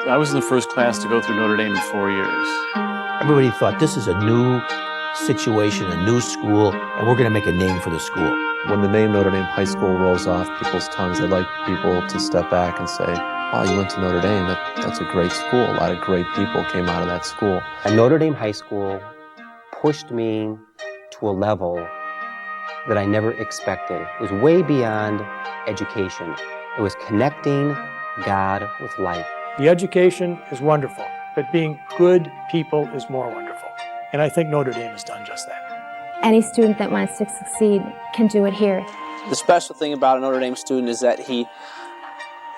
I was in the first class to go through Notre Dame in 4 years. Everybody thought this is a new situation, a new school, and we're going to make a name for the school. When the name Notre Dame High School rolls off people's tongues, I'd like people to step back and say, "Oh, you went to Notre Dame. That's a great school. A lot of great people came out of that school." And Notre Dame High School pushed me to a level that I never expected. It was way beyond education. It was connecting God with life. The education is wonderful, but being good people is more wonderful. And I think Notre Dame has done just that. Any student that wants to succeed can do it here. The special thing about a Notre Dame student is that he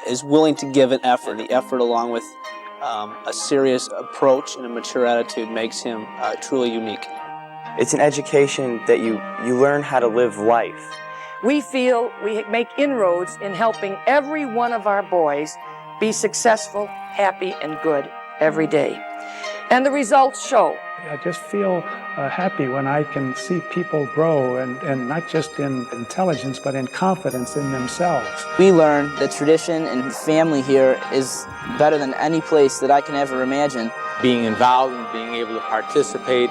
is willing to give an effort. The effort, along with a serious approach and a mature attitude, makes him truly unique. It's an education that you learn how to live life. We feel we make inroads in helping every one of our boys be successful, happy, and good every day. And the results show. I just feel happy when I can see people grow, and not just in intelligence, but in confidence in themselves. We learn that tradition and family here is better than any place that I can ever imagine. Being involved and being able to participate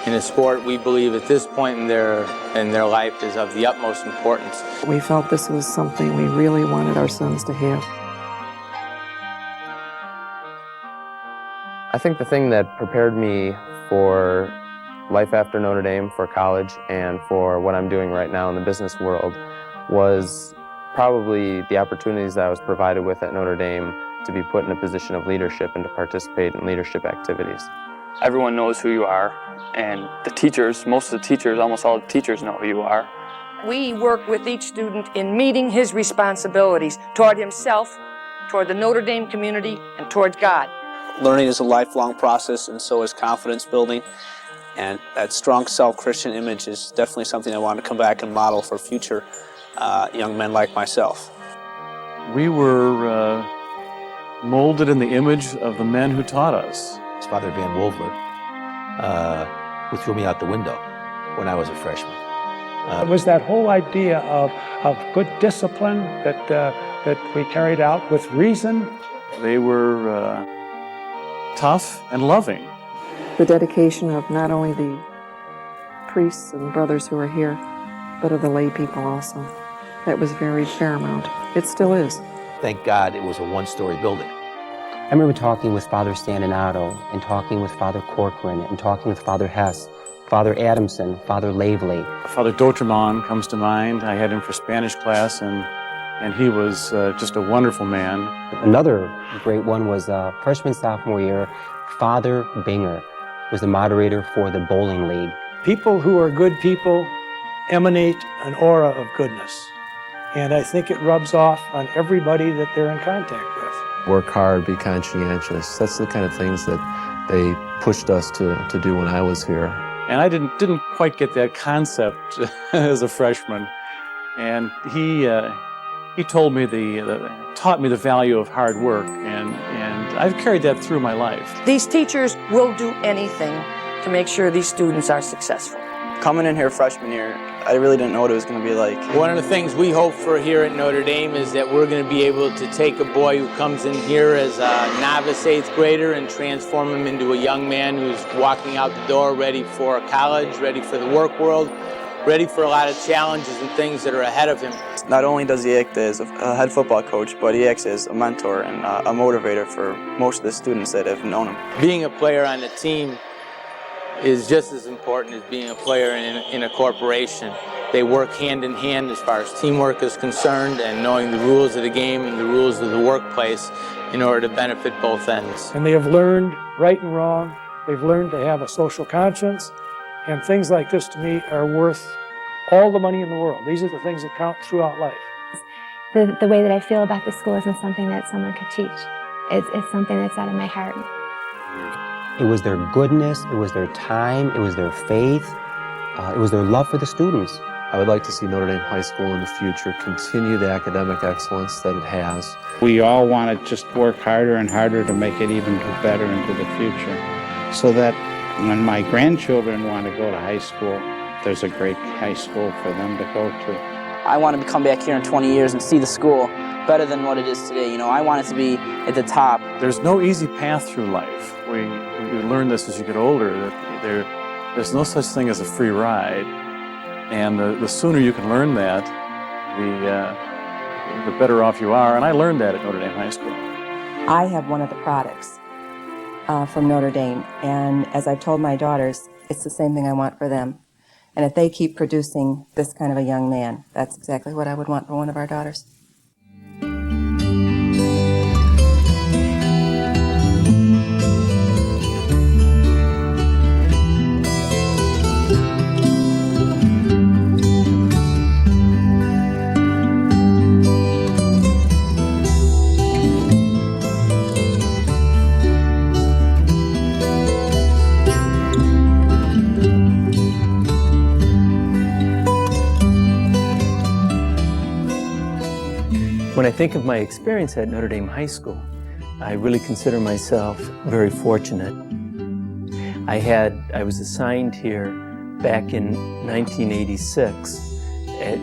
in a sport we believe at this point in their life is of the utmost importance. We felt this was something we really wanted our sons to have. I think the thing that prepared me for life after Notre Dame, for college, and for what I'm doing right now in the business world was probably the opportunities that I was provided with at Notre Dame to be put in a position of leadership and to participate in leadership activities. Everyone knows who you are, and the teachers, most of the teachers, almost all the teachers know who you are. We work with each student in meeting his responsibilities toward himself, toward the Notre Dame community, and toward God. Learning is a lifelong process, and so is confidence building. And that strong self-Christian image is definitely something I want to come back and model for future young men like myself. We were molded in the image of the men who taught us. It's Father Van Wolfler, who threw me out the window when I was a freshman. It was that whole idea of good discipline that we carried out with reason. They were tough and loving. The dedication of not only the priests and brothers who are here, but of the lay people also. That was very paramount. It still is. Thank God it was a one-story building. I remember talking with Father Staninato, and talking with Father Corcoran, and talking with Father Hess, Father Adamson, Father Lavely. Father Dotremont comes to mind. I had him for Spanish class, and he was just a wonderful man. Another great one was freshman, sophomore year, Father Binger was the moderator for the bowling league. People who are good people emanate an aura of goodness. And I think it rubs off on everybody that they're in contact with. Work hard, be conscientious. That's the kind of things that they pushed us to do when I was here. And I didn't quite get that concept as a freshman. And he told me taught me the value of hard work, and I've carried that through my life. These teachers will do anything to make sure these students are successful. Coming in here freshman year, I really didn't know what it was going to be like. One of the things we hope for here at Notre Dame is that we're going to be able to take a boy who comes in here as a novice 8th grader and transform him into a young man who's walking out the door ready for college, ready for the work world, ready for a lot of challenges and things that are ahead of him. Not only does he act as a head football coach, but he acts as a mentor and a motivator for most of the students that have known him. Being a player on a team is just as important as being a player in a corporation. They work hand in hand as far as teamwork is concerned, and knowing the rules of the game and the rules of the workplace in order to benefit both ends. And they have learned right and wrong. They've learned to have a social conscience. And things like this, to me, are worth all the money in the world. These are the things that count throughout life. The way that I feel about the school isn't something that someone could teach. It's something that's out of my heart. It was their goodness, it was their time, it was their faith, it was their love for the students. I would like to see Notre Dame High School in the future continue the academic excellence that it has. We all want to just work harder and harder to make it even better into the future, so that when my grandchildren want to go to high school, there's a great high school for them to go to. I want to come back here in 20 years and see the school better than what it is today. You know, I want it to be at the top. There's no easy path through life. We learn this as you get older, that there's no such thing as a free ride. And the sooner you can learn that, the better off you are. And I learned that at Notre Dame High School. I have one of the products from Notre Dame, and as I've told my daughters, it's the same thing I want for them. And if they keep producing this kind of a young man, that's exactly what I would want for one of our daughters. When I think of my experience at Notre Dame High School, I really consider myself very fortunate. I was assigned here back in 1986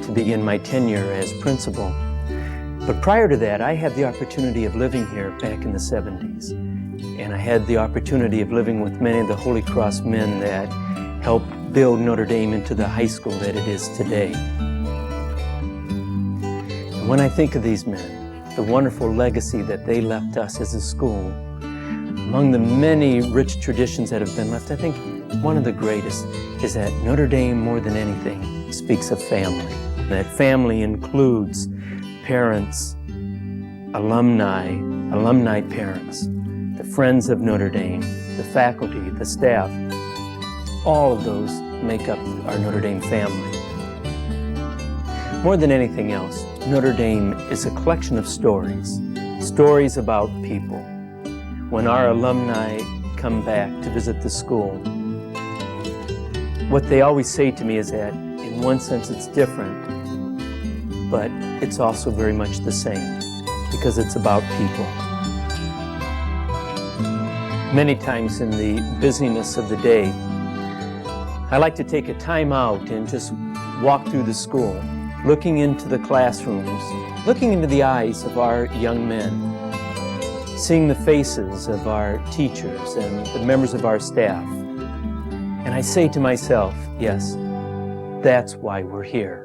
to begin my tenure as principal. But prior to that, I had the opportunity of living here back in the 70s. And I had the opportunity of living with many of the Holy Cross men that helped build Notre Dame into the high school that it is today. When I think of these men, the wonderful legacy that they left us as a school, among the many rich traditions that have been left, I think one of the greatest is that Notre Dame, more than anything, speaks of family. That family includes parents, alumni parents, the friends of Notre Dame, the faculty, the staff. All of those make up our Notre Dame family. More than anything else, Notre Dame is a collection of stories about people. When our alumni come back to visit the school, what they always say to me is that in one sense it's different, but it's also very much the same because it's about people. Many times in the busyness of the day, I like to take a time out and just walk through the school, looking into the classrooms, looking into the eyes of our young men, seeing the faces of our teachers and the members of our staff. And I say to myself, yes, that's why we're here.